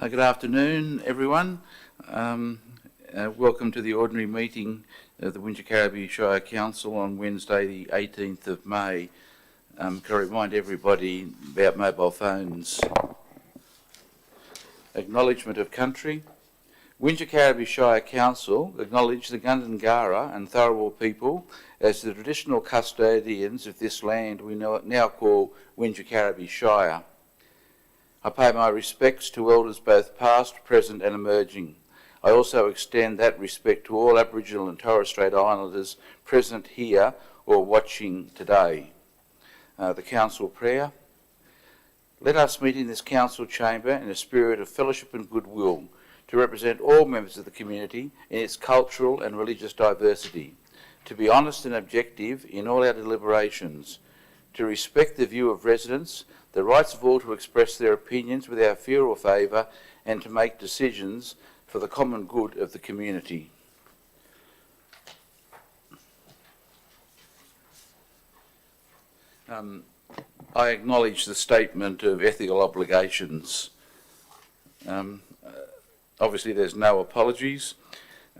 Good afternoon, everyone. Welcome to the ordinary meeting of the Wingecarribee Shire Council on Wednesday the 18th of May. Can I remind everybody about mobile phones? Acknowledgement of country. Wingecarribee Shire Council acknowledge the Gundungurra and Tharawal people as the traditional custodians of this land we now call Wingecarribee Shire. I pay my respects to elders both past, present and emerging. I also extend that respect to all Aboriginal and Torres Strait Islanders present here or watching today. The Council Prayer. Let us meet in this Council chamber in a spirit of fellowship and goodwill to represent all members of the community in its cultural and religious diversity, to be honest and objective in all our deliberations, to respect the view of residents, the rights of all to express their opinions without fear or favour, and to make decisions for the common good of the community. I acknowledge the statement of ethical obligations. Obviously there's no apologies.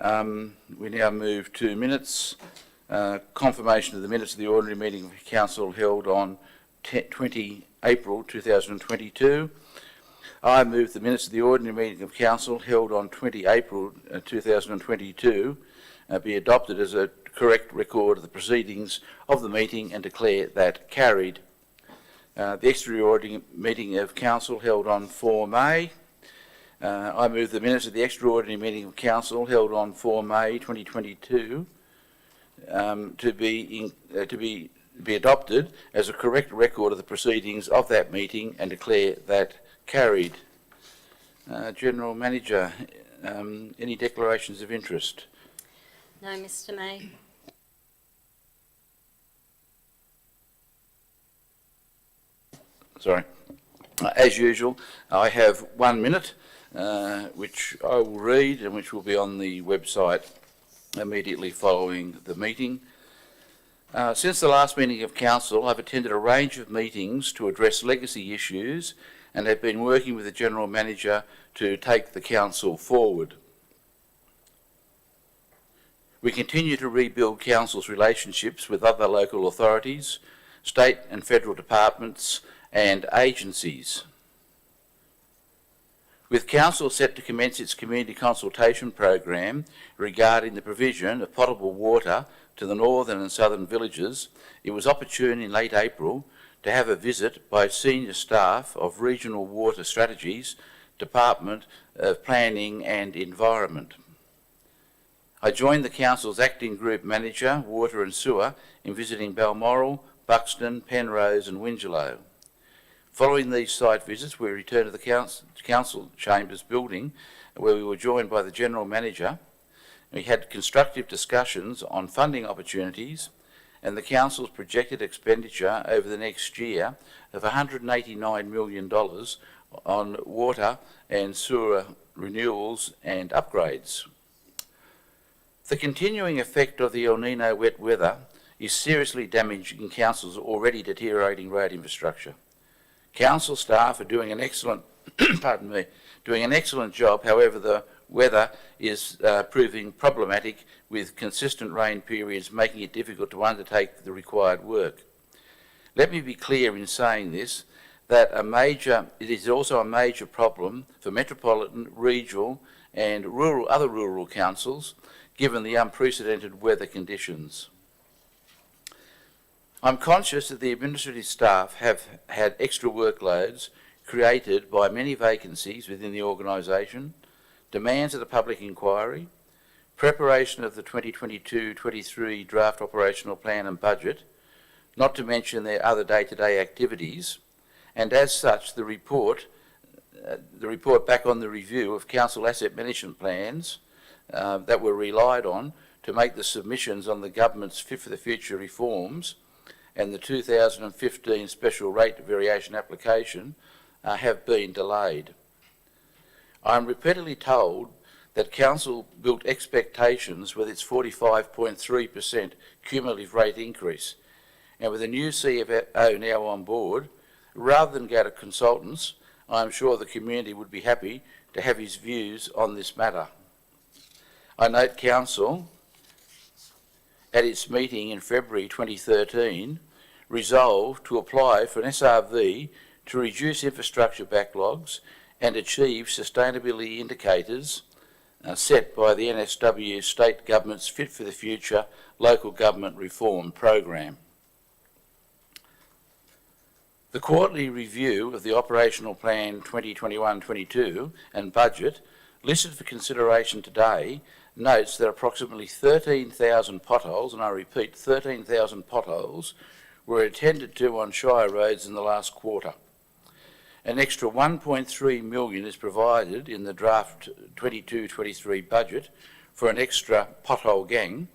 We now move to minutes. Confirmation of the minutes of the ordinary meeting of Council held on 20 April 2022. I move the minutes of the ordinary meeting of Council held on 20 April 2022 be adopted as a correct record of the proceedings of the meeting and declare that carried. The extraordinary meeting of Council held on 4 May. I move the minutes of the extraordinary meeting of Council held on 4 May 2022 to be adopted as a correct record of the proceedings of that meeting and declare that carried. General Manager, any declarations of interest? No, Mr. May. Sorry. As usual, I have 1 minute, which I will read and which will be on the website immediately following the meeting. Since the last meeting of Council, I've attended a range of meetings to address legacy issues and have been working with the General Manager to take the Council forward. We continue to rebuild Council's relationships with other local authorities, state and federal departments and agencies. With Council set to commence its community consultation program regarding the provision of potable water to the northern and southern villages, it was opportune in late April to have a visit by senior staff of Regional Water Strategies, Department of Planning and Environment. I joined the Council's Acting Group Manager, Water and Sewer, in visiting Balmoral, Buxton, Penrose and Wingelow. Following these site visits, we returned to the Council Chambers building, where we were joined by the General Manager. We had constructive discussions on funding opportunities and the Council's projected expenditure over the next year of $189 million on water and sewer renewals and upgrades. The continuing effect of the El Nino wet weather is seriously damaging Council's already deteriorating road infrastructure. Council staff are doing an excellent job. However, the weather is proving problematic, with consistent rain periods making it difficult to undertake the required work. Let me be clear in saying this, that it is also a major problem for metropolitan, regional and other rural councils, given the unprecedented weather conditions. I'm conscious that the administrative staff have had extra workloads created by many vacancies within the organisation, demands of the public inquiry, preparation of the 2022-23 draft operational plan and budget, not to mention their other day-to-day activities, and as such the report back on the review of Council asset management plans that were relied on to make the submissions on the government's Fit for the Future reforms and the 2015 special rate variation application have been delayed. I am repeatedly told that Council built expectations with its 45.3% cumulative rate increase, and with a new CFO now on board, rather than go to consultants, I am sure the community would be happy to have his views on this matter. I note Council, at its meeting in February 2013, resolved to apply for an SRV to reduce infrastructure backlogs and achieve sustainability indicators set by the NSW State Government's Fit for the Future Local Government Reform Program. The quarterly review of the Operational Plan 2021-22 and budget listed for consideration today notes that approximately 13,000 potholes, and I repeat 13,000 potholes, were attended to on Shire roads in the last quarter. An extra $1.3 million is provided in the draft 22-23 budget for an extra pothole gang,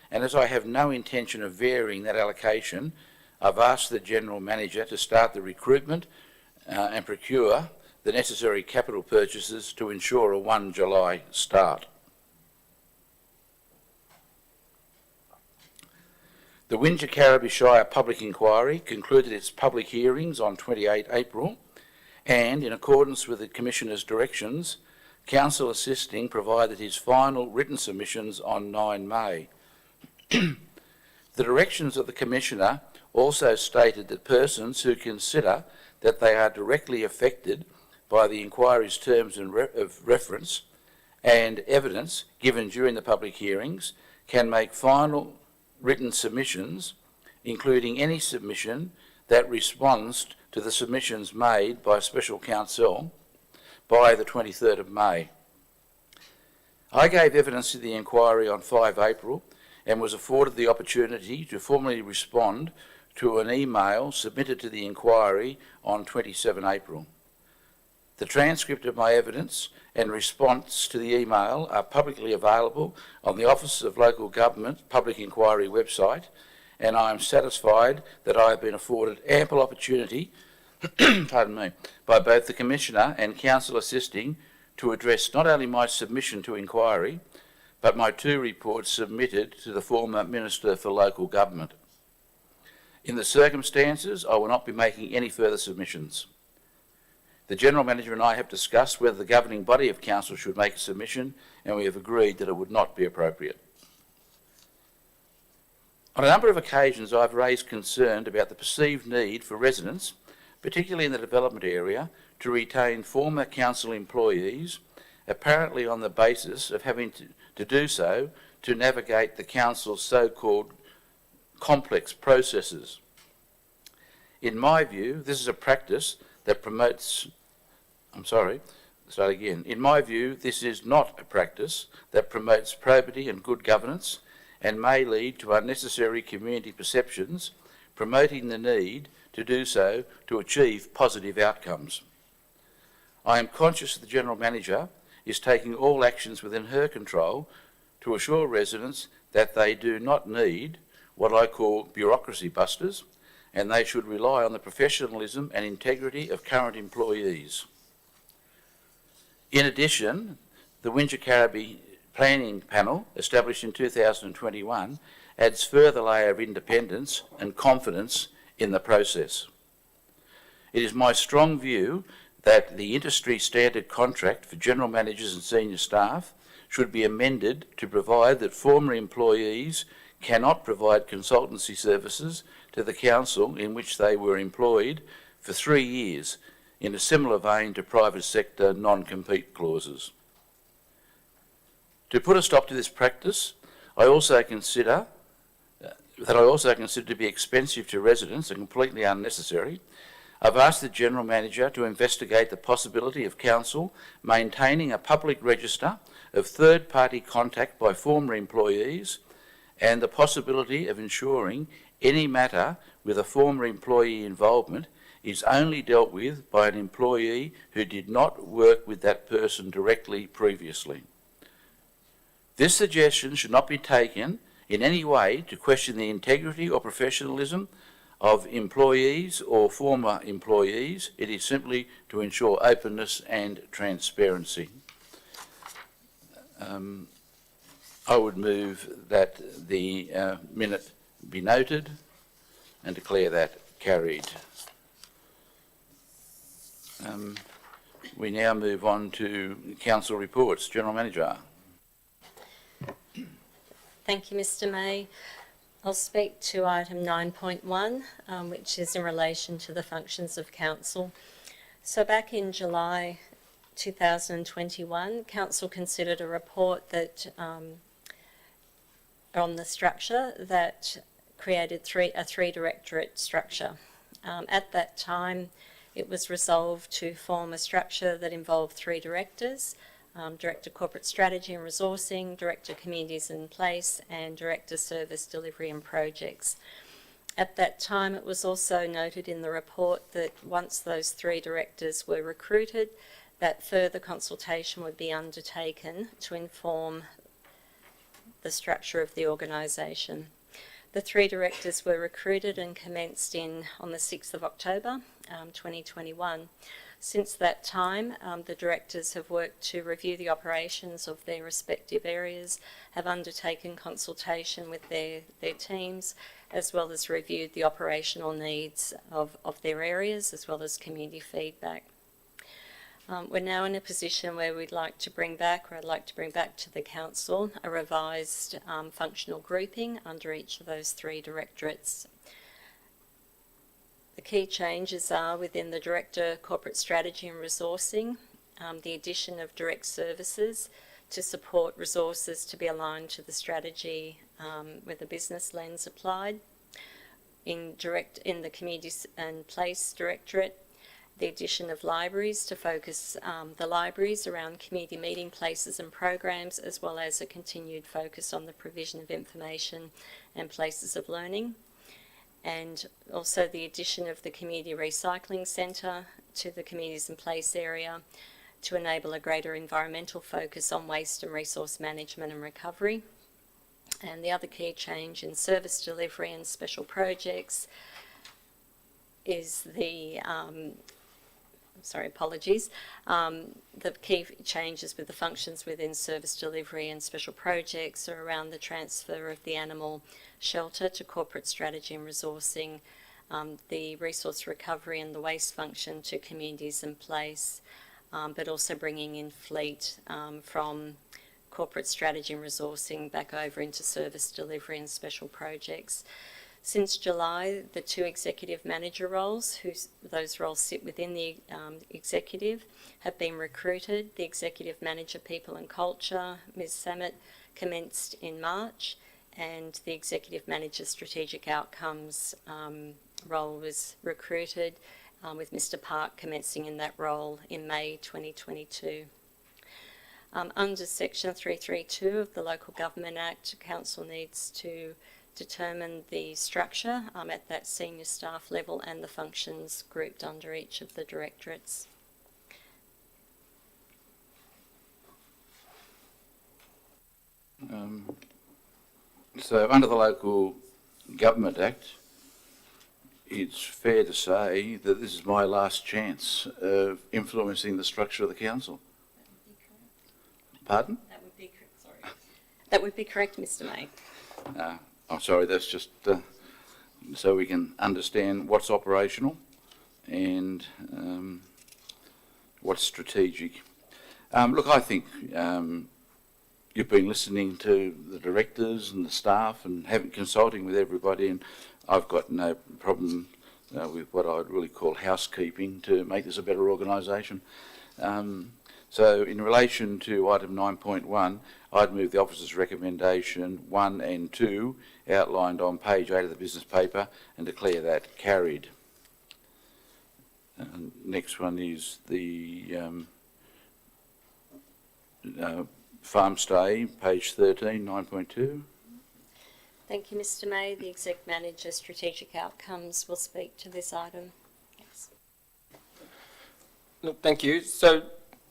and as I have no intention of varying that allocation, I've asked the General Manager to start the recruitment and procure the necessary capital purchases to ensure a 1 July start. The Wingecarribee Shire Public Inquiry concluded its public hearings on 28 April, and in accordance with the Commissioner's directions, Council Assisting provided his final written submissions on 9 May. The directions of the Commissioner also stated that persons who consider that they are directly affected by the inquiry's terms of reference and evidence given during the public hearings can make final written submissions, including any submission that responds to the submissions made by Special Counsel by the 23rd of May. I gave evidence to the inquiry on 5 April and was afforded the opportunity to formally respond to an email submitted to the inquiry on 27 April. The transcript of my evidence and response to the email are publicly available on the Office of Local Government Public Inquiry website, and I am satisfied that I have been afforded ample opportunity pardon me, by both the Commissioner and Council Assisting to address not only my submission to inquiry, but my 2 reports submitted to the former Minister for Local Government. In the circumstances, I will not be making any further submissions. The General Manager and I have discussed whether the governing body of Council should make a submission, and we have agreed that it would not be appropriate. On a number of occasions, I've raised concern about the perceived need for residents, particularly in the development area, to retain former Council employees, apparently on the basis of having to do so to navigate the Council's so-called complex processes. In my view, this is a practice that promotes... In my view, this is not a practice that promotes probity and good governance and may lead to unnecessary community perceptions, promoting the need to do so to achieve positive outcomes. I am conscious that the General Manager is taking all actions within her control to assure residents that they do not need what I call bureaucracy busters, and they should rely on the professionalism and integrity of current employees. In addition, the Wingecarribee Planning Panel, established in 2021, adds further layer of independence and confidence in the process. It is my strong view that the industry standard contract for general managers and senior staff should be amended to provide that former employees cannot provide consultancy services to the council in which they were employed for 3 years, in a similar vein to private sector non-compete clauses. To put a stop to this practice, I also consider to be expensive to residents and completely unnecessary. I've asked the General Manager to investigate the possibility of Council maintaining a public register of third-party contact by former employees and the possibility of ensuring any matter with a former employee involvement is only dealt with by an employee who did not work with that person directly previously. This suggestion should not be taken in any way to question the integrity or professionalism of employees or former employees. It is simply to ensure openness and transparency. I would move that the minute be noted and declare that carried. We now move on to council reports. General Manager. Thank you, Mr. May. I'll speak to item 9.1, which is in relation to the functions of council. So back in July 2021, council considered a report that on the structure that created a three directorate structure. At that time, it was resolved to form a structure that involved three directors: Director Corporate Strategy and Resourcing, Director Communities in Place, and Director Service Delivery and Projects. At that time, it was also noted in the report that once those three directors were recruited, that further consultation would be undertaken to inform the structure of the organisation. The three directors were recruited and commenced on the 6th of October 2021. Since that time, the directors have worked to review the operations of their respective areas, have undertaken consultation with their teams, as well as reviewed the operational needs of their areas, as well as community feedback. We're now in a position where I'd like to bring back to the council a revised functional grouping under each of those three directorates. The key changes are within the Director Corporate Strategy and Resourcing, the addition of direct services to support resources to be aligned to the strategy with a business lens applied. In the Communities and Place Directorate, the addition of libraries to focus the libraries around community meeting places and programs, as well as a continued focus on the provision of information and places of learning. And also the addition of the Community Recycling Centre to the Communities in Place area to enable a greater environmental focus on waste and resource management and recovery. And the other key change in service delivery and special projects is the the key changes with the functions within service delivery and special projects are around the transfer of the animal shelter to corporate strategy and resourcing, the resource recovery and the waste function to communities in place, but also bringing in fleet from corporate strategy and resourcing back over into service delivery and special projects. Since July, the two executive manager roles, those roles sit within the executive, have been recruited. The executive manager, People and Culture, Ms. Samet, commenced in March, and the executive manager, Strategic Outcomes role was recruited, with Mr. Park commencing in that role in May 2022. Under Section 332 of the Local Government Act, Council needs to determine the structure at that senior staff level and the functions grouped under each of the directorates. So under the Local Government Act, it's fair to say that this is my last chance of influencing the structure of the council. Pardon? That would be correct. Sorry. That would be correct, Mr. May. I'm sorry, that's just so we can understand what's operational and what's strategic. Look, I think you've been listening to the directors and the staff and consulting with everybody, and I've got no problem with what I'd really call housekeeping to make this a better organisation. So in relation to item 9.1, I'd move the officer's recommendation 1 and 2 outlined on page 8 of the business paper and declare that carried. Next one is the farm stay, page 13, 9.2. Thank you, Mr. May. The Exec Manager, Strategic Outcomes, will speak to this item. Thanks. Look, thank you. So,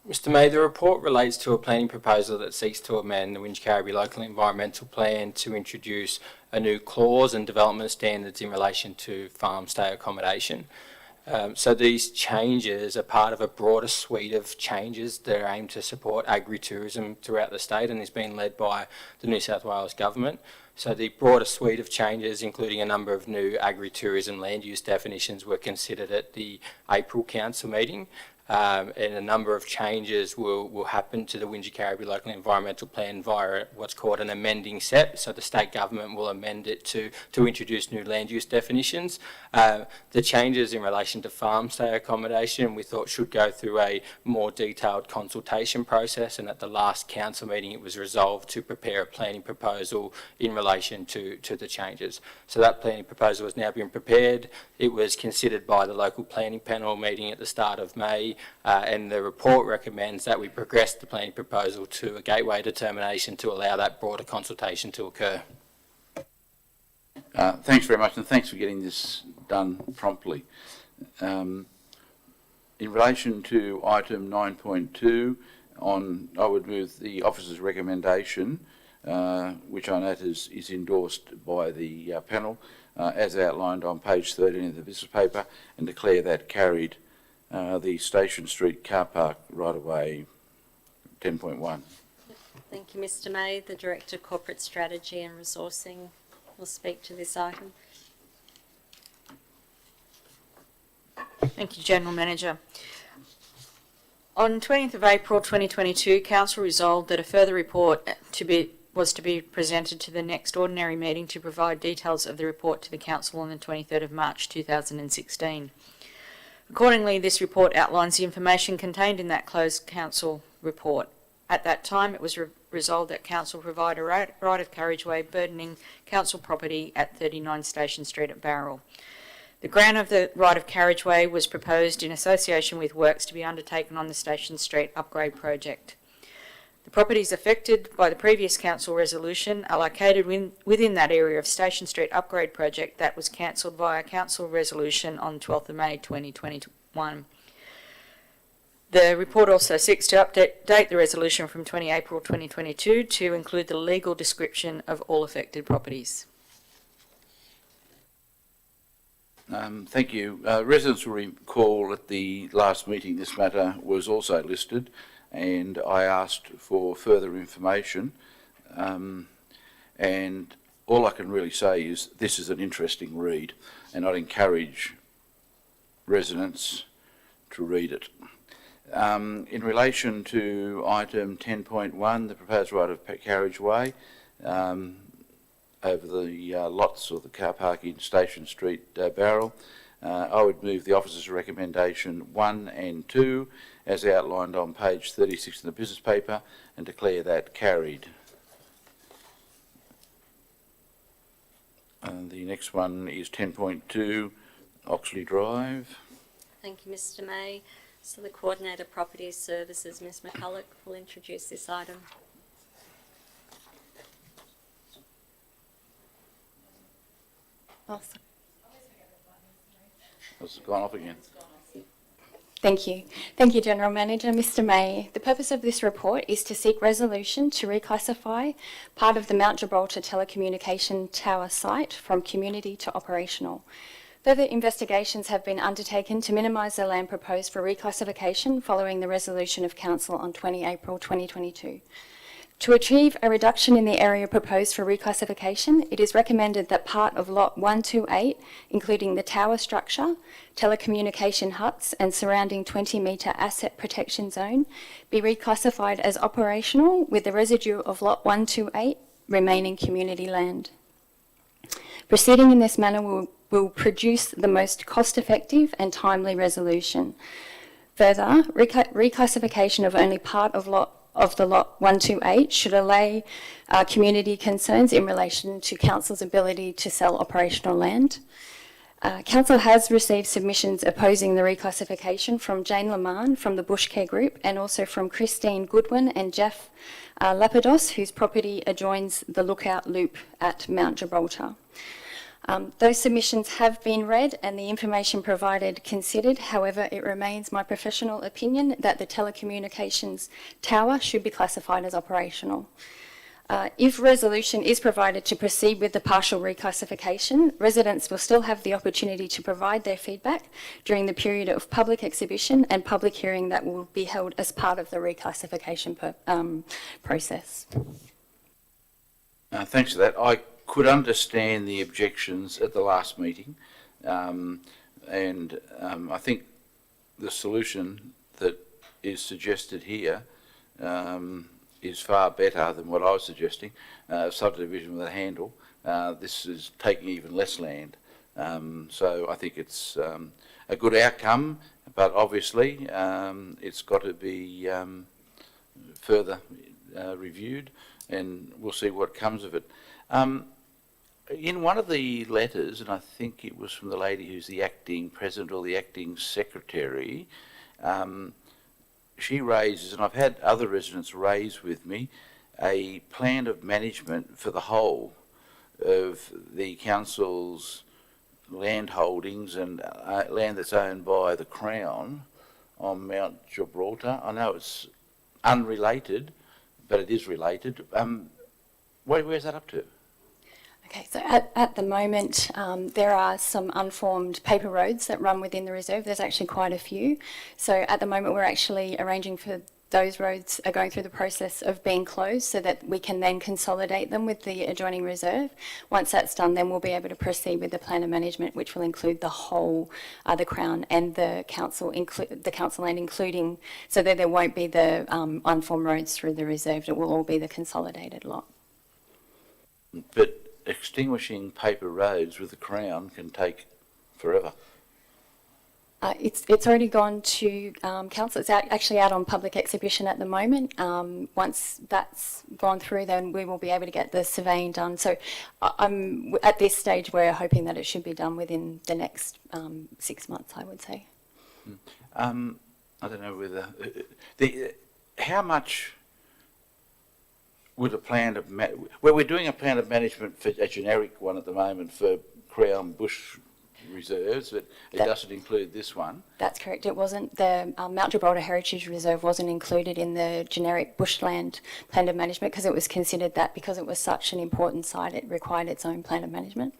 Mr. May, the report relates to a planning proposal that seeks to amend the Wingecarribee Local Environmental Plan to introduce a new clause and development standards in relation to farm stay accommodation. So these changes are part of a broader suite of changes that are aimed to support agri-tourism throughout the state and is being led by the New South Wales Government. So the broader suite of changes, including a number of new agri-tourism land use definitions, were considered at the April Council meeting. and a number of changes will happen to the Wingecarribee Local Environmental Plan via what's called an amending SEP. So the state government will amend it to introduce new land use definitions. The changes in relation to farm stay accommodation we thought should go through a more detailed consultation process, and at the last council meeting it was resolved to prepare a planning proposal in relation to the changes. So that planning proposal has now been prepared. It was considered by the local planning panel meeting at the start of May, and the report recommends that we progress the planning proposal to a gateway determination to allow that broader consultation to occur. Thanks very much, and thanks for getting this done promptly. In relation to item 9.2, I would move the officer's recommendation, which I note is endorsed by the panel, as outlined on page 13 of the business paper, and declare that carried. The Station Street car park right-of-way 10.1. Thank you, Mr. May. The Director, Corporate Strategy and Resourcing will speak to this item. Thank you, General Manager. On 20th of April 2022, Council resolved that a further report was to be presented to the next ordinary meeting to provide details of the report to the Council on the 23rd of March 2016. Accordingly, this report outlines the information contained in that closed Council report. At that time, it was resolved that Council provide a right of carriageway burdening Council property at 39 Station Street at Barrel. The grant of the right of carriageway was proposed in association with works to be undertaken on the Station Street upgrade project. The properties affected by the previous Council resolution are located within that area of Station Street upgrade project that was cancelled via Council resolution on 12th of May 2021. The report also seeks to update the resolution from 20 April 2022 to include the legal description of all affected properties. Thank you. Residents will recall at the last meeting this matter was also listed, and I asked for further information, and all I can really say is this is an interesting read, and I'd encourage residents to read it. In relation to item 10.1, the proposed right of carriageway over the lots of the car park in Station Street, Barrel, I would move the officer's recommendation 1 and 2 as outlined on page 36 of the business paper and declare that carried. And the next one is 10.2 Oxley Drive. Thank you, Mr. May. So the Coordinator Property Services, Ms McCulloch, will introduce this item. Awesome. It's gone off again. Thank you. Thank you, General Manager. Mr. May, the purpose of this report is to seek resolution to reclassify part of the Mount Gibraltar telecommunication tower site from community to operational. Further investigations have been undertaken to minimise the land proposed for reclassification following the resolution of Council on 20 April 2022. To achieve a reduction in the area proposed for reclassification, it is recommended that part of Lot 128, including the tower structure, telecommunication huts and surrounding 20-metre asset protection zone, be reclassified as operational, with the residue of Lot 128 remaining community land. Proceeding in this manner will produce the most cost-effective and timely resolution. Further, reclassification of only part of the Lot 128 should allay community concerns in relation to Council's ability to sell operational land. Council has received submissions opposing the reclassification from Jane Lamar from the Bushcare Group and also from Christine Goodwin and Jeff Lapidos, whose property adjoins the Lookout Loop at Mount Gibraltar. Those submissions have been read and the information provided considered. However, it remains my professional opinion that the telecommunications tower should be classified as operational. If resolution is provided to proceed with the partial reclassification, residents will still have the opportunity to provide their feedback during the period of public exhibition and public hearing that will be held as part of the reclassification process. Thanks for that. I could understand the objections at the last meeting, and I think the solution that is suggested here is far better than what I was suggesting, subdivision with a handle. This is taking even less land. So I think it's a good outcome, but obviously it's got to be further reviewed, and we'll see what comes of it. In one of the letters, and I think it was from the lady who's the acting president or the acting secretary, she raises, and I've had other residents raise with me, a plan of management for the whole of the council's land holdings and land that's owned by the Crown on Mount Gibraltar. I know it's unrelated, but it is related. Where's that up to? Okay, so at the moment, there are some unformed paper roads that run within the reserve. There's actually quite a few. So at the moment, we're actually arranging for those roads are going through the process of being closed so that we can then consolidate them with the adjoining reserve. Once that's done, then we'll be able to proceed with the plan of management, which will include the whole, the Crown and the council land, including, so that there won't be the unformed roads through the reserve. It will all be the consolidated lot. But extinguishing paper roads with the Crown can take forever. It's already gone to council. It's actually out on public exhibition at the moment. Once that's gone through, then we will be able to get the surveying done. So at this stage, we're hoping that it should be done within the next 6 months, I would say. I don't know whether how much would a plan of we're doing a plan of management for a generic one at the moment for Crown bush reserves, but it doesn't include this one. That's correct. It wasn't. The Mount Gibraltar Heritage Reserve wasn't included in the generic bushland plan of management because it was considered that because it was such an important site, it required its own plan of management.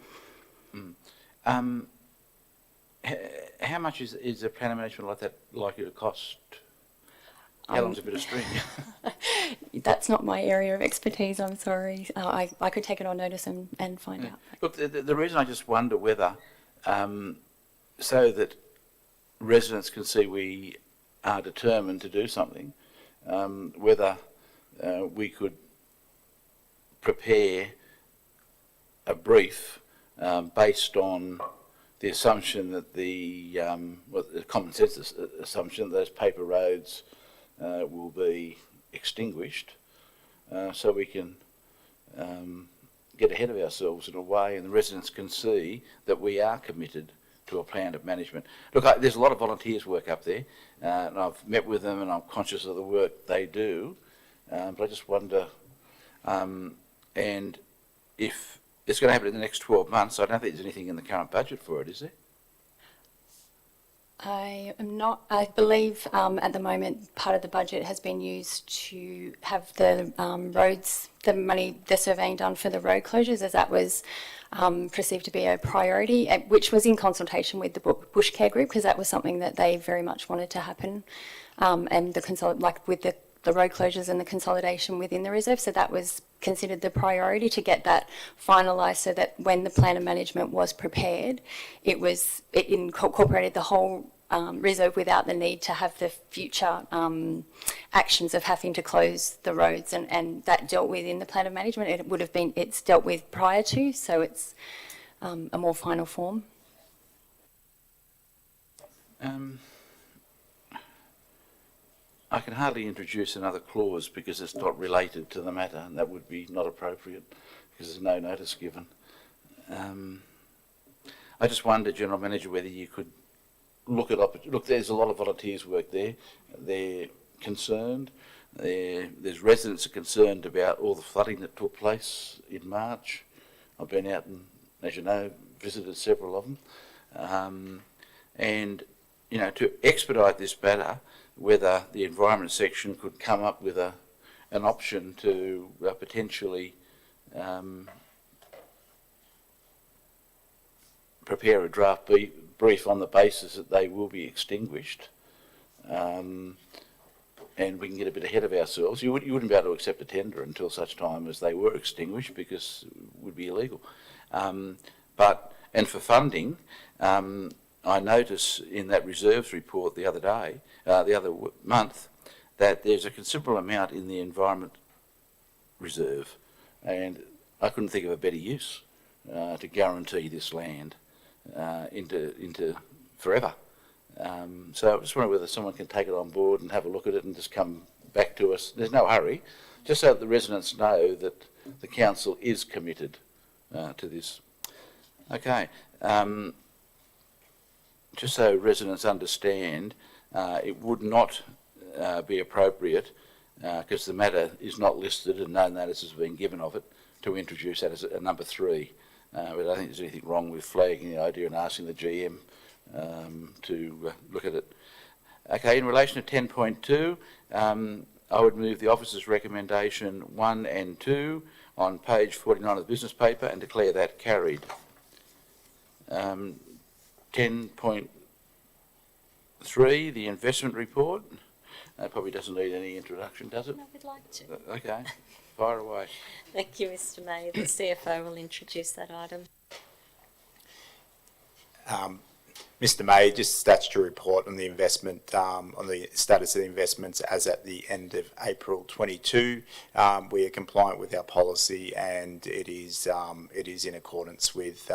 How much is a plan of management like that likely to cost? How long's a bit of string? That's not my area of expertise, I'm sorry. I could take it on notice and find out. Look, the reason I just wonder whether, so that residents can see we are determined to do something, whether we could prepare a brief based on the assumption that the common sense assumption that those paper roads will be extinguished, so we can get ahead of ourselves in a way, and the residents can see that we are committed to a plan of management. Look, there's a lot of volunteers work up there, and I've met with them, and I'm conscious of the work they do, but I just wonder, and if it's going to happen in the next 12 months, I don't think there's anything in the current budget for it, is there? I am not. I believe at the moment part of the budget has been used to have the roads, the money, the surveying done for the road closures, as that was perceived to be a priority, which was in consultation with the Bush Care Group, because that was something that they very much wanted to happen, and with the road closures and the consolidation within the reserve. So that was considered the priority to get that finalised, so that when the plan of management was prepared, it incorporated the whole reserve without the need to have the future actions of having to close the roads, and that dealt with in the plan of management. It's dealt with prior to, so it's a more final form. I can hardly introduce another clause because it's not related to the matter, and that would be not appropriate because there's no notice given. I just wonder, General Manager, whether you could look at look. There's a lot of volunteers work there. They're concerned. There's residents are concerned about all the flooding that took place in March. I've been out and, as you know, visited several of them, and to expedite this matter, whether the environment section could come up with an option to potentially prepare a draft brief on the basis that they will be extinguished, and we can get a bit ahead of ourselves. You wouldn't be able to accept a tender until such time as they were extinguished, because it would be illegal. And for funding, I notice in that reserves report the other month, that there's a considerable amount in the environment reserve, and I couldn't think of a better use to guarantee this land into forever. So I just wonder whether someone can take it on board and have a look at it and just come back to us. There's no hurry, just so that the residents know that the council is committed to this. Okay. Just so residents understand, it would not be appropriate, because the matter is not listed and no notice has been given of it, to introduce that as a number 3. But I don't think there's anything wrong with flagging the idea and asking the GM to look at it. Okay, in relation to 10.2, I would move the officer's recommendation 1 and 2 on page 49 of the business paper and declare that carried. 10.3, the investment report. That probably doesn't need any introduction, does it? No, we'd like to. Okay, fire away. Thank you, Mr. May. The CFO will introduce that item. Mr. May, just statutory report on the investment, on the status of the investments as at the end of April 22. We are compliant with our policy, and it is in accordance with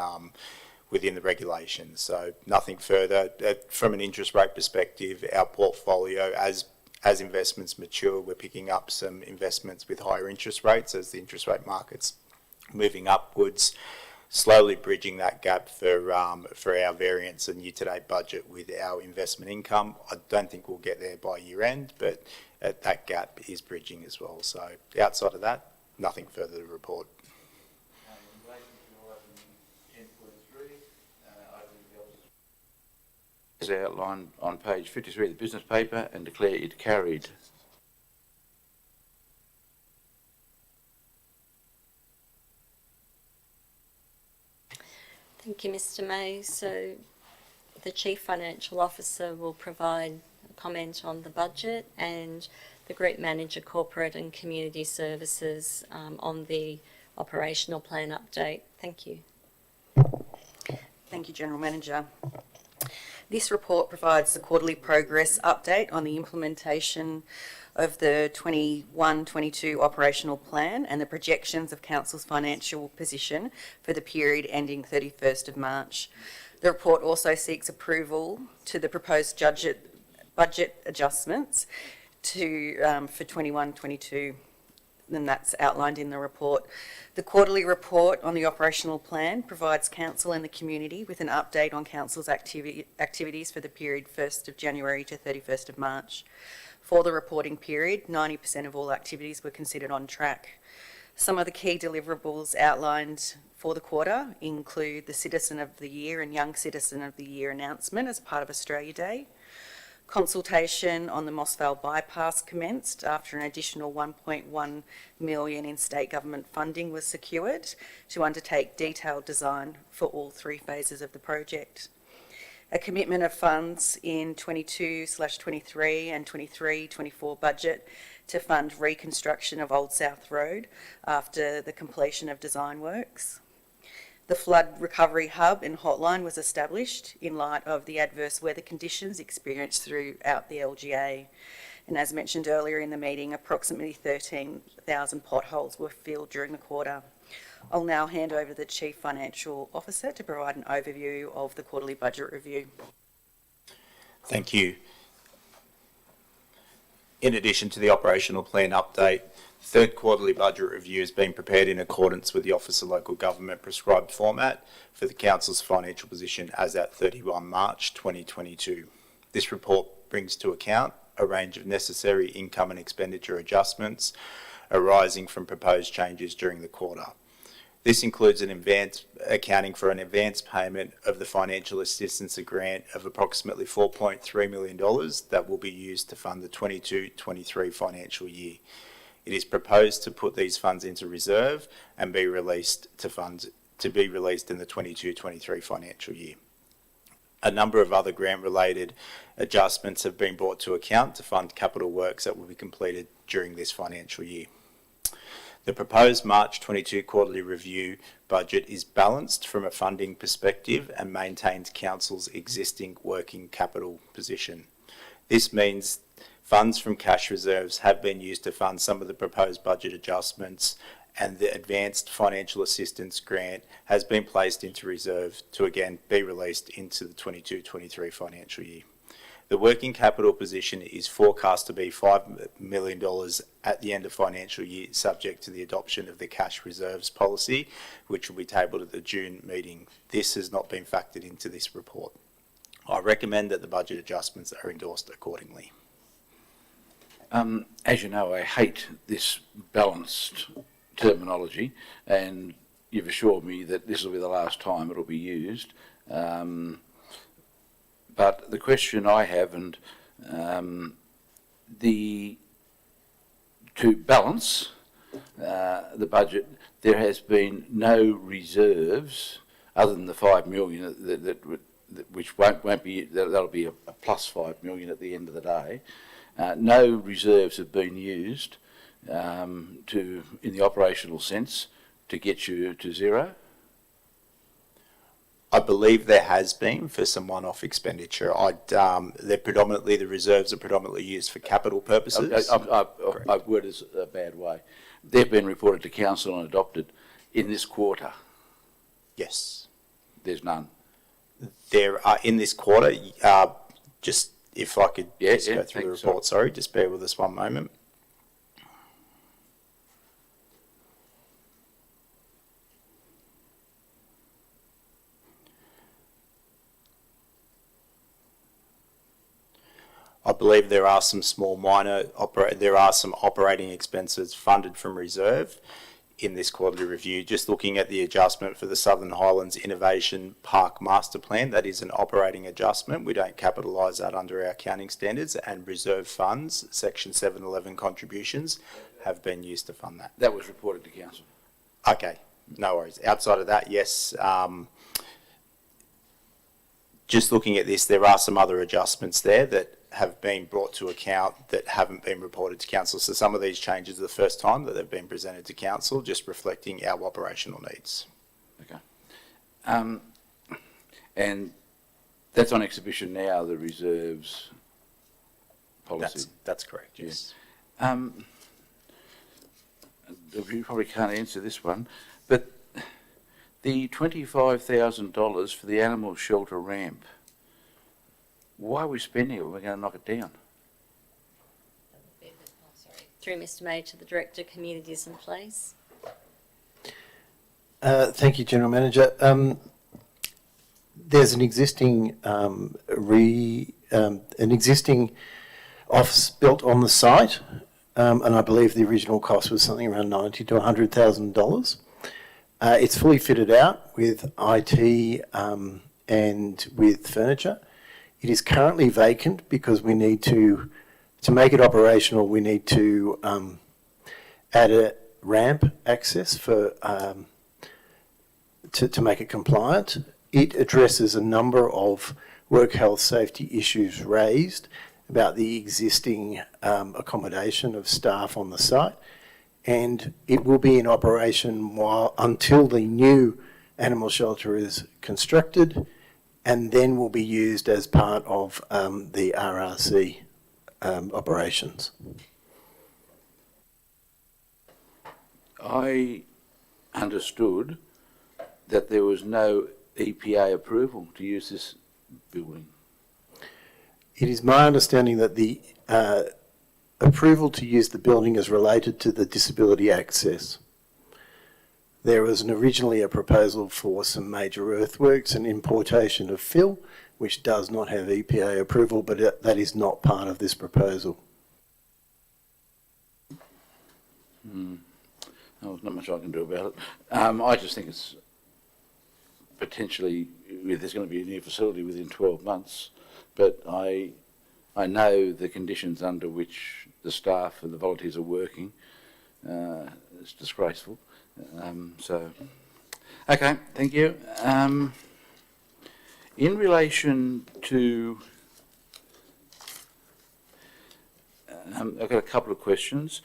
within the regulations. So nothing further. From an interest rate perspective, our portfolio, as investments mature, we're picking up some investments with higher interest rates as the interest rate market's moving upwards, slowly bridging that gap for our variance and year-to-date budget with our investment income. I don't think we'll get there by year end, but that gap is bridging as well. So outside of that, nothing further to report. In relation to item 10.3, I believe the officer is outlined on page 53 of the business paper and declare it carried. Thank you, Mr. May. So the Chief Financial Officer will provide a comment on the budget, and the Group Manager Corporate and Community Services on the operational plan update. Thank you. Thank you, General Manager. This report provides the quarterly progress update on the implementation of the 21-22 operational plan and the projections of Council's financial position for the period ending 31st of March. The report also seeks approval to the proposed budget adjustments to for 21-22, and that's outlined in the report. The quarterly report on the operational plan provides Council and the community with an update on Council's activities for the period 1st of January to 31st of March. For the reporting period, 90% of all activities were considered on track. Some of the key deliverables outlined for the quarter include the Citizen of the Year and Young Citizen of the Year announcement as part of Australia Day. Consultation on the Moss Vale bypass commenced after an additional $1.1 million in state government funding was secured to undertake detailed design for all 3 phases of the project. A commitment of funds in 22/23 and 23/24 budget to fund reconstruction of Old South Road after the completion of design works. The Flood Recovery Hub and Hotline was established in light of the adverse weather conditions experienced throughout the LGA. And as mentioned earlier in the meeting, approximately 13,000 potholes were filled during the quarter. I'll now hand over to the Chief Financial Officer to provide an overview of the quarterly budget review. Thank you. In addition to the operational plan update, the third quarterly budget review has been prepared in accordance with the Office of Local Government prescribed format for the Council's financial position as at 31 March 2022. This report brings to account a range of necessary income and expenditure adjustments arising from proposed changes during the quarter. This includes accounting for an advance payment of the financial assistance grant of approximately $4.3 million that will be used to fund the 22-23 financial year. It is proposed to put these funds into reserve and be released to funds to be released in the 22-23 financial year. A number of other grant-related adjustments have been brought to account to fund capital works that will be completed during this financial year. The proposed March 22 quarterly review budget is balanced from a funding perspective and maintains Council's existing working capital position. This means funds from cash reserves have been used to fund some of the proposed budget adjustments, and the Advanced Financial Assistance Grant has been placed into reserve to again be released into the 22-23 financial year. The working capital position is forecast to be $5 million at the end of financial year, subject to the adoption of the cash reserves policy, which will be tabled at the June meeting. This has not been factored into this report. I recommend that the budget adjustments are endorsed accordingly. As you know, I hate this balanced terminology, and you've assured me that this will be the last time it will be used. But the question I have, and to balance the budget, there has been no reserves other than the $5 million which won't be, that'll be a plus $5 million at the end of the day. No reserves have been used in the operational sense to get you to zero. I believe there has been for some one-off expenditure. The reserves are predominantly used for capital purposes. I've worded this a bad way. They've been reported to council and adopted in this quarter. Yes. There's none. There are in this quarter, just if I could go through the report, sorry, just bear with us one moment. I believe there are some small there are some operating expenses funded from reserve in this quarterly review. Just looking at the adjustment for the Southern Highlands Innovation Park Master Plan, that is an operating adjustment. We don't capitalise that under our accounting standards, and reserve funds, Section 711 contributions, have been used to fund that. That was reported to council. Okay, no worries. Outside of that, yes. Just looking at this, there are some other adjustments there that have been brought to account that haven't been reported to council. So some of these changes are the first time that they've been presented to council, just reflecting our operational needs. Okay. And that's on exhibition now, the reserves policy. That's correct, yes. You probably can't answer this one, but the $25,000 for the animal shelter ramp, why are we spending it when we're going to knock it down? Through Mr May to the Director, Communities and Place. Thank you, General Manager. There's an existing office built on the site, and I believe the original cost was something around $90,000 to $100,000. It's fully fitted out with IT and with furniture. It is currently vacant because we need to make it operational, we need to add a ramp access for to make it compliant. It addresses a number of work health safety issues raised about the existing accommodation of staff on the site, and it will be in operation until the new animal shelter is constructed, and then will be used as part of the RRC operations. I understood that there was no EPA approval to use this building. It is my understanding that the approval to use the building is related to the disability access. There was originally a proposal for some major earthworks and importation of fill, which does not have EPA approval, but that is not part of this proposal. There's not much I can do about it. I just think it's potentially, there's going to be a new facility within 12 months, but I know the conditions under which the staff and the volunteers are working. It's disgraceful. Okay, thank you. In relation to, I've got a couple of questions.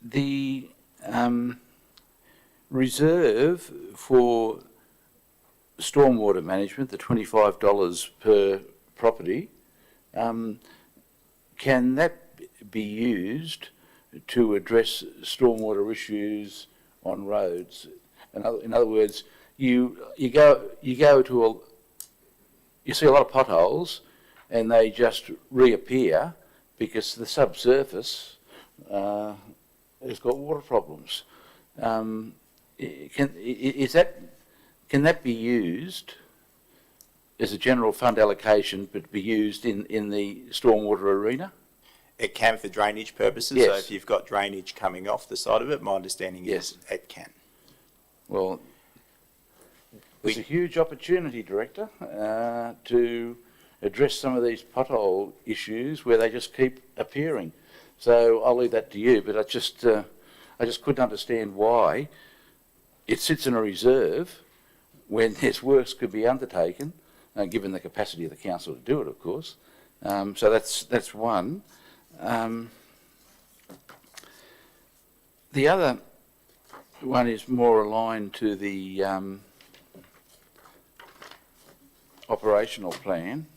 The reserve for stormwater management, the $25 per property, can that be used to address stormwater issues on roads? In other words, you go to you see a lot of potholes, and they just reappear because the subsurface has got water problems. Can that be used as a general fund allocation, but be used in the stormwater arena? It can for drainage purposes. Yes. So if you've got drainage coming off the side of it, my understanding Yes. is it can. Well, there's a huge opportunity, Director, to address some of these pothole issues where they just keep appearing. So I'll leave that to you, but I just couldn't understand why it sits in a reserve when there's works could be undertaken, given the capacity of the council to do it, of course. So that's one. The other one is more aligned to the operational plan.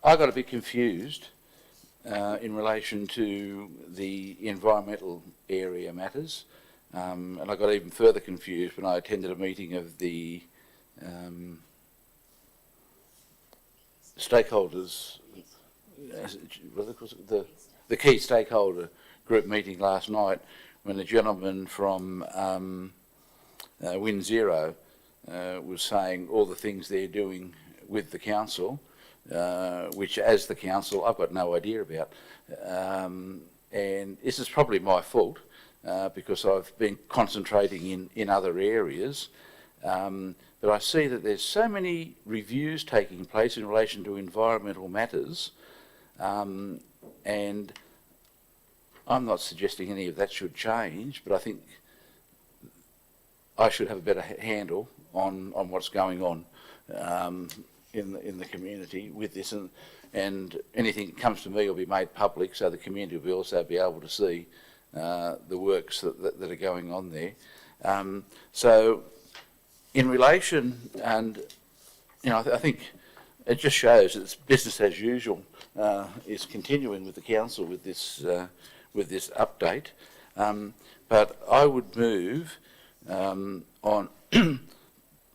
I got a bit confused in relation to the environmental area matters, and I got even further confused when I attended a meeting of the stakeholders, the key stakeholder group meeting last night, when the gentleman from Win Zero was saying all the things they're doing with the council, which as the council I've got no idea about, and this is probably my fault because I've been concentrating in other areas, but I see that there's so many reviews taking place in relation to environmental matters, and I'm not suggesting any of that should change, but I think I should have a better handle on what's going on in the community with this, and anything that comes to me will be made public, so the community will also be able to see the works that are going on there. So in relation, and I think it just shows that it's business as usual is continuing with the council with this update. But I would move on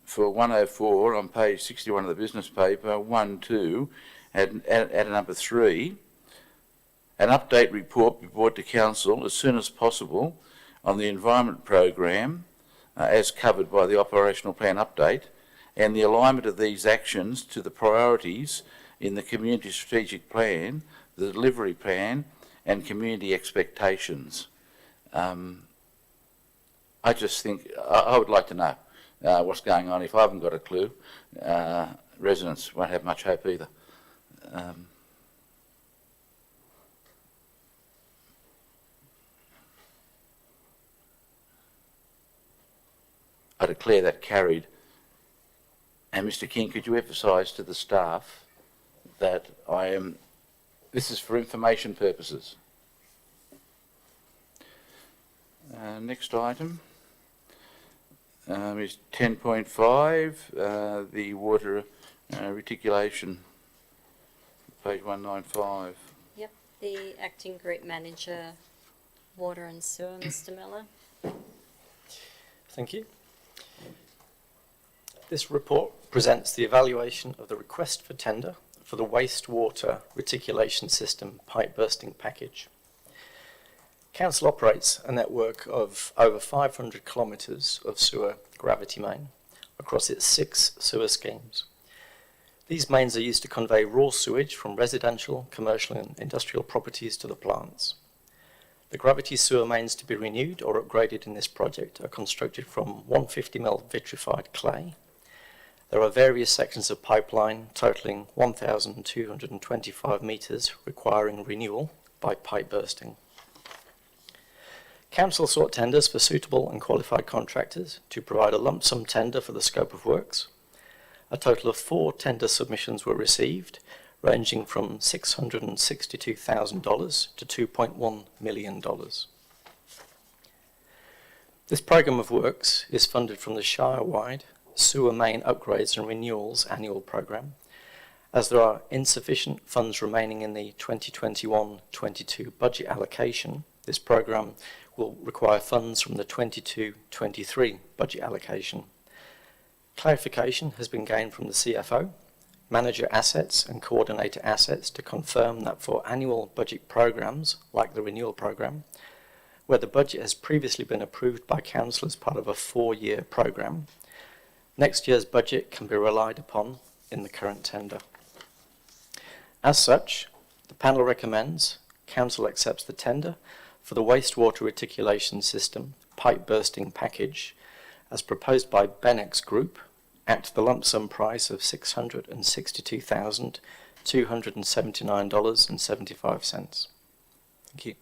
for 104 on page 61 of the business paper, 1.2, at number 3, an update report be brought to council as soon as possible on the environment program as covered by the operational plan update, and the alignment of these actions to the priorities in the community strategic plan, the delivery plan, and community expectations. I just think I would like to know what's going on. If I haven't got a clue, residents won't have much hope either. I declare that carried. And Mr. King, could you emphasise to the staff that this is for information purposes. Next item is 10.5, the water reticulation, page 195. Yep, the acting group manager, water and sewer, Mr. Miller. Thank you. This report presents the evaluation of the request for tender for the wastewater reticulation system pipe bursting package. Council operates a network of over 500 kilometres of sewer gravity main across its 6 sewer schemes. These mains are used to convey raw sewage from residential, commercial and industrial properties to the plants. The gravity sewer mains to be renewed or upgraded in this project are constructed from 150mm vitrified clay. There are various sections of pipeline totalling 1,225 metres requiring renewal by pipe bursting. Council sought tenders for suitable and qualified contractors to provide a lump sum tender for the scope of works. A total of 4 tender submissions were received, ranging from $662,000 to $2.1 million. This programme of works is funded from the Shire-wide Sewer Main Upgrades and Renewals Annual Programme. As there are insufficient funds remaining in the 2021-22 budget allocation, this programme will require funds from the 22-23 budget allocation. Clarification has been gained from the CFO, manager assets and coordinator assets to confirm that for annual budget programmes, like the renewal programme, where the budget has previously been approved by Council as part of a 4-year programme, next year's budget can be relied upon in the current tender. As such, the panel recommends Council accepts the tender for the wastewater reticulation system pipe bursting package as proposed by Benex Group at the lump sum price of $662,279.75. Thank you.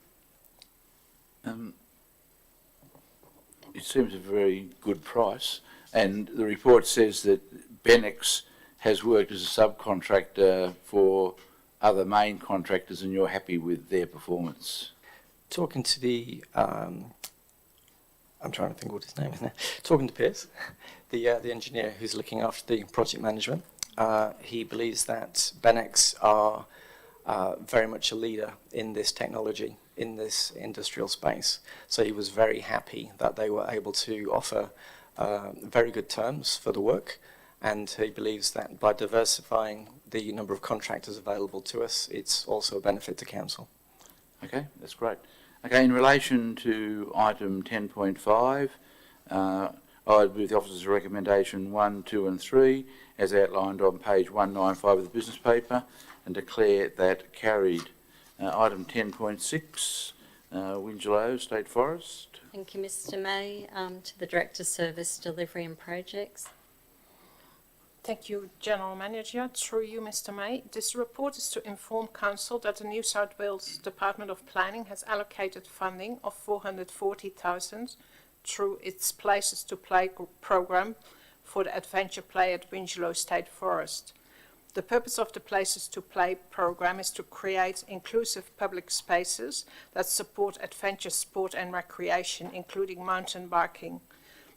It seems a very good price, and the report says that Benex has worked as a subcontractor for other main contractors, and you're happy with their performance. Talking to the, I'm trying to think what his name is now. Talking to Pierce, the engineer who's looking after the project management, he believes that Benex are very much a leader in this technology, in this industrial space. So he was very happy that they were able to offer very good terms for the work, and he believes that by diversifying the number of contractors available to us, it's also a benefit to Council. Okay, that's great. Okay, in relation to item 10.5, I'd move the officer's recommendation 1, 2 and 3 as outlined on page 195 of the business paper and declare that carried. Item 10.6, Wingelow State Forest. Thank you, Mr. May. To the Director's Service Delivery and Projects. Thank you, General Manager. Through you, Mr. May. This report is to inform Council that the New South Wales Department of Planning has allocated funding of $440,000 through its Places to Play programme for the Adventure Play at Wingelow State Forest. The purpose of the Places to Play programme is to create inclusive public spaces that support adventure sport and recreation, including mountain biking.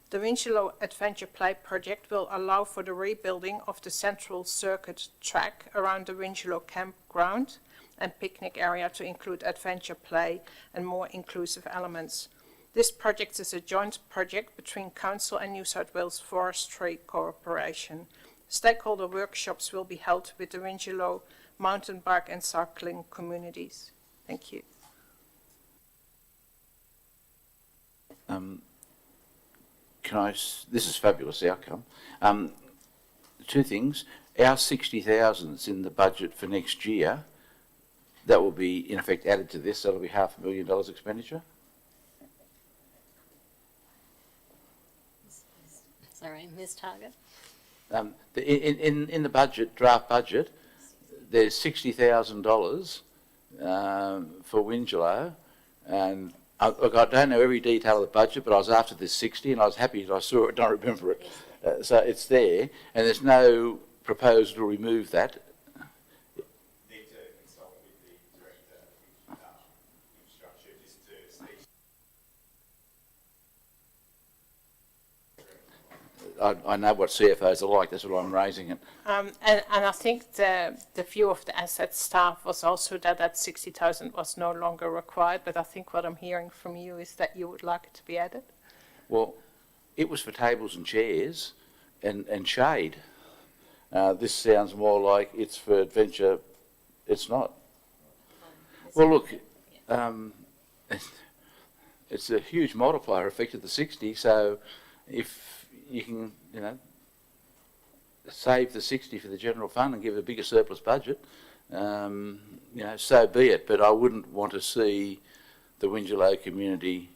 The Wingelow Adventure Play project will allow for the rebuilding of the central circuit track around the Wingelow campground and picnic area to include adventure play and more inclusive elements. This project is a joint project between Council and New South Wales Forestry Corporation. Stakeholder workshops will be held with the Wingelow mountain bike and cycling communities. Thank you. This is fabulous outcome. 2 things. Our 60,000 that's in the budget for next year, that will be in effect added to this. That'll be $500,000 expenditure. Sorry, Ms. Target. In the budget, draft budget, there's $60,000 for Wingelow, and look, I don't know every detail of the budget, but I was after this 60, and I was happy that I saw it. Don't remember it, so it's there, and there's no proposal to remove that. Need to consult with the director of infrastructure just to see. I know what CFOs are like. That's what I'm raising it. And I think the view of the asset staff was also that 60,000 was no longer required, but I think what I'm hearing from you is that you would like it to be added. Well, it was for tables and chairs and shade. This sounds more like it's for adventure. It's not. Well, look, it's a huge multiplier effect of the 60, so if you can, save the 60 for the general fund and give a bigger surplus budget, so be it. But I wouldn't want to see the Wingelow community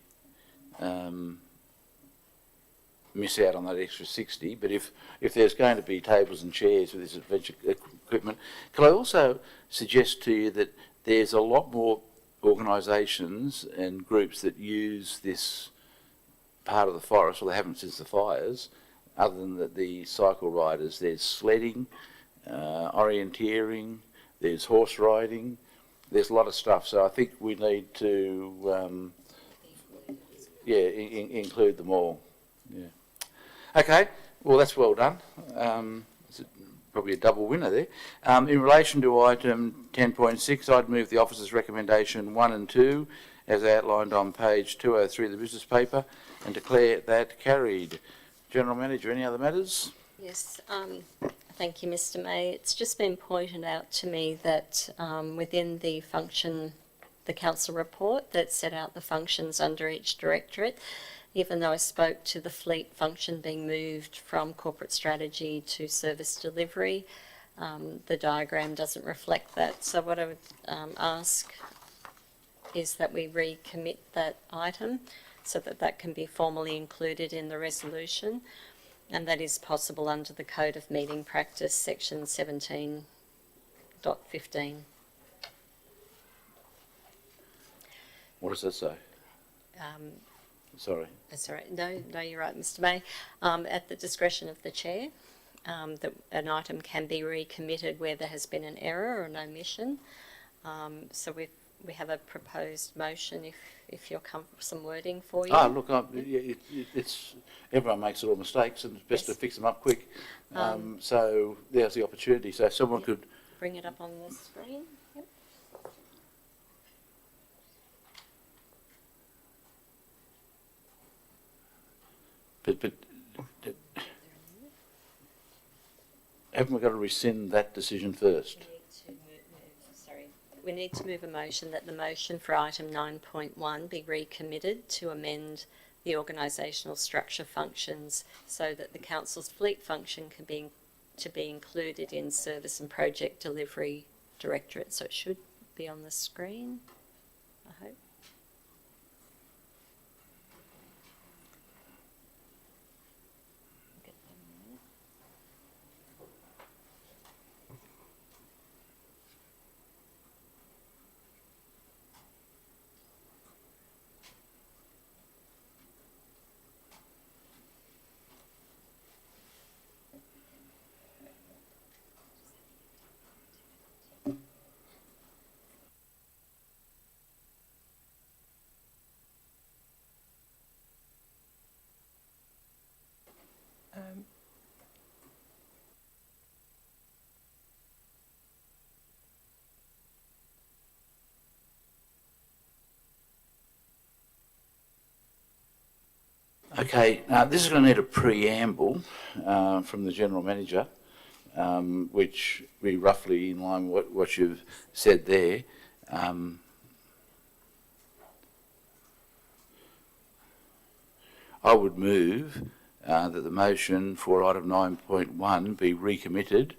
miss out on that extra 60. But if there's going to be tables and chairs with this adventure equipment, can I also suggest to you that there's a lot more organisations and groups that use this part of the forest, well, they haven't since the fires, other than the cycle riders. There's sledding, orienteering, there's horse riding, there's a lot of stuff. So I think we need to, include them all. Yeah. Okay, well, that's well done. Probably a double winner there. In relation to item 10.6, I'd move the officer's recommendation 1 and 2 as outlined on page 203 of the business paper and declare that carried. General Manager, any other matters? Yes, thank you, Mr. May. It's just been pointed out to me that within the council report that set out the functions under each directorate, even though I spoke to the fleet function being moved from corporate strategy to service delivery, the diagram doesn't reflect that. So what I would ask is that we recommit that item so that that can be formally included in the resolution, and that is possible under the Code of Meeting Practice, section 17.15. What does that say? Sorry. That's all right. No, you're right, Mr. May. At the discretion of the chair, that an item can be recommitted where there has been an error or an omission. So we have a proposed motion. If you're comfortable, some wording for you. Look, it's everyone makes little mistakes, and it's best to fix them up quick. So there's the opportunity. So someone could bring it up on the screen. Yep. But haven't we got to rescind that decision first? We need to move a motion that the motion for item 9.1 be recommitted to amend the organisational structure functions so that the council's fleet function can be included in service and project delivery directorate. So it should be on the screen, I hope. Okay, this is going to need a preamble from the General Manager, which will be roughly in line with what you've said there. I would move that the motion for item 9.1 be recommitted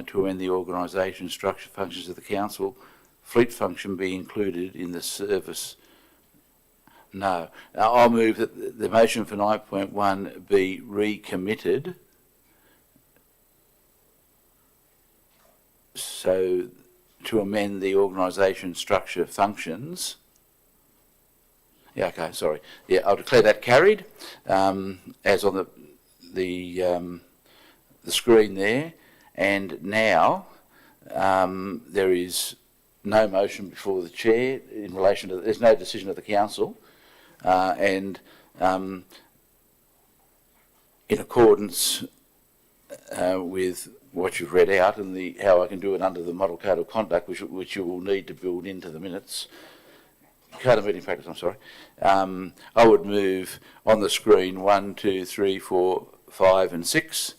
to amend the organisation, structure, functions of the council, fleet function be included in the service. No. I'll move that the motion for 9.1 be recommitted so to amend the organisation, structure, functions. Yeah, okay, sorry. Yeah, I'll declare that carried, as on the screen there. And now there is no motion before the chair in relation to. There's no decision of the council, and in accordance with what you've read out and how I can do it under the Model Code of Conduct, which you will need to build into the minutes. Code of Meeting Practice, I'm sorry. I would move on the screen 1, 2, 3, 4, 5 and 6.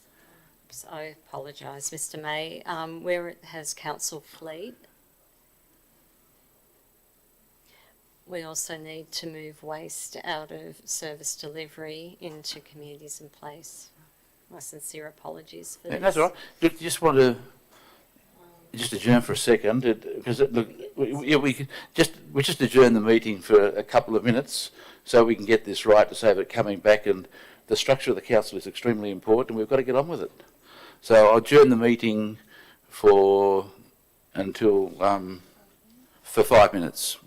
I apologise, Mr. May. Where it has council fleet, we also need to move waste out of service delivery into communities in place. My sincere apologies for this. That's all right. Look, just want to just adjourn for a second, because look, we just adjourn the meeting for a couple of minutes so we can get this right to save it coming back. And the structure of the council is extremely important, and we've got to get on with it. So I'll adjourn the meeting for 5 minutes.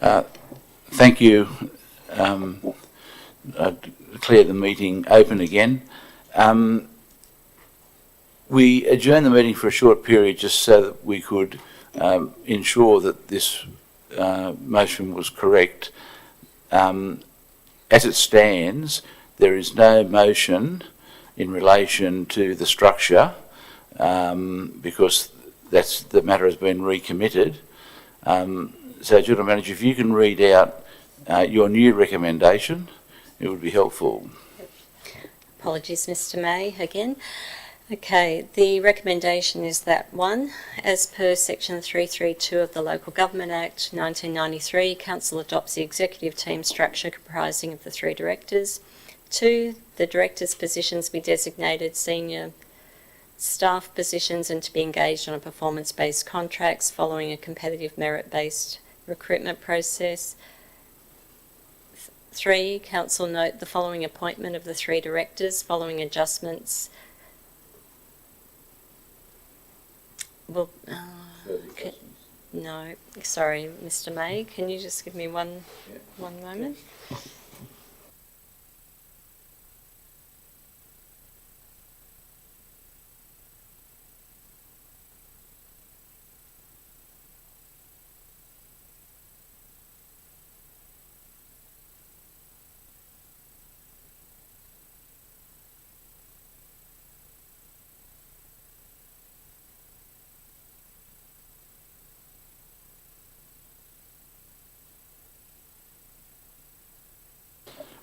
Thank you. I declare the meeting open again. We adjourned the meeting for a short period just so that we could ensure that this motion was correct. As it stands, there is no motion in relation to the structure because the matter has been recommitted. So, General Manager, if you can read out your new recommendation, it would be helpful. Apologies, Mr. May, again. Okay, the recommendation is that 1, as per Section 332 of the Local Government Act 1993, Council adopts the executive team structure comprising of the 3 directors. 2, the directors' positions be designated senior staff positions and to be engaged on a performance-based contracts following a competitive merit-based recruitment process. 3, Council note the following appointment of the 3 directors following adjustments. Well, no, sorry, Mr. May, can you just give me one moment?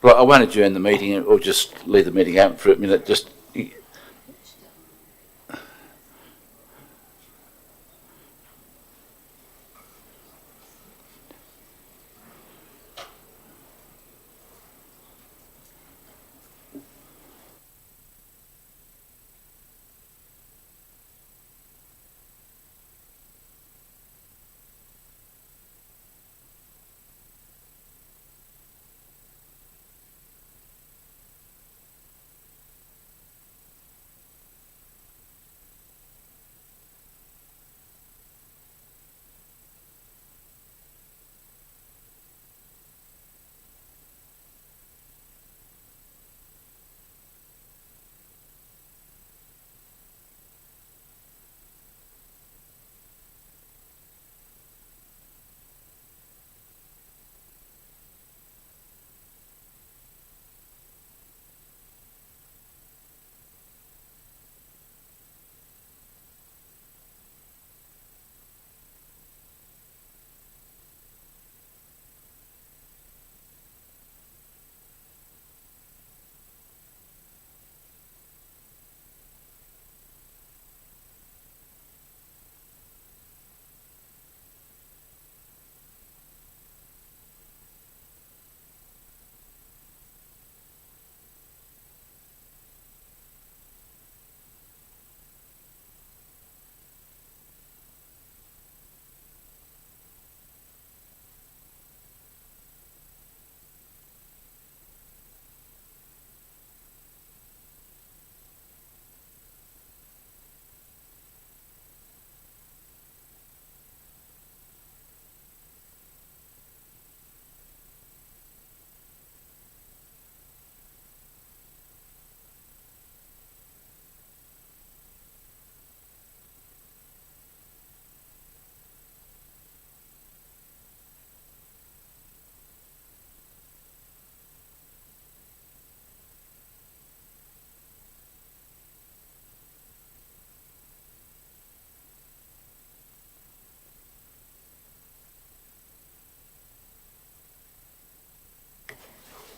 Well, I won't adjourn the meeting or just leave the meeting open for a minute. Just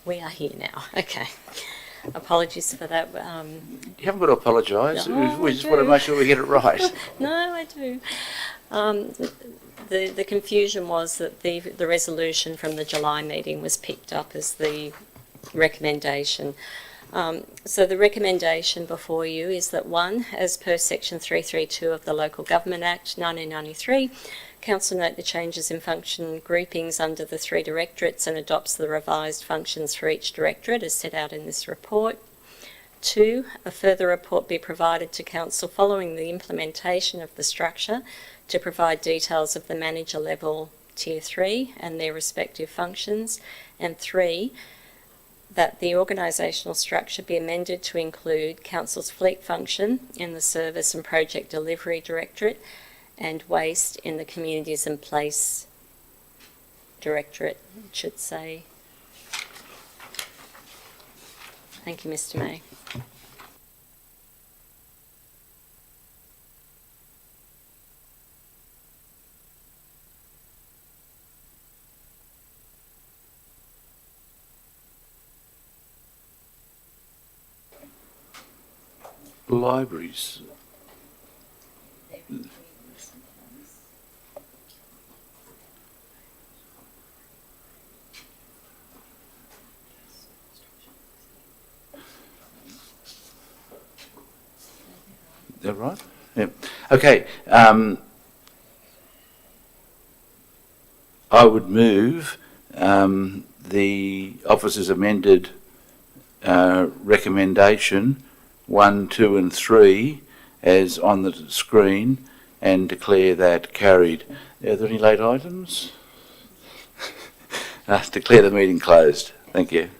we are here now. Okay. Apologies for that. you haven't got to apologise. No, we I just want to do. make sure we get it right. No, I do. The confusion was that the resolution from the July meeting was picked up as the recommendation. So the recommendation before you is that 1, as per Section 332 of the Local Government Act 1993, Council note the changes in function groupings under the 3 directorates and adopts the revised functions for each directorate as set out in this report. 2, a further report be provided to Council following the implementation of the structure to provide details of the manager level Tier 3 and their respective functions. And 3, that the organisational structure be amended to include Council's fleet function in the Service and Project Delivery Directorate and Waste in the Communities and Place Directorate, it should say. Thank you, Mr. May. Libraries. Is that right? Yeah. Okay. I would move the officer's amended recommendation 1, 2 and 3 as on the screen and declare that carried. Are there any late items? Declare the meeting closed. Thank you.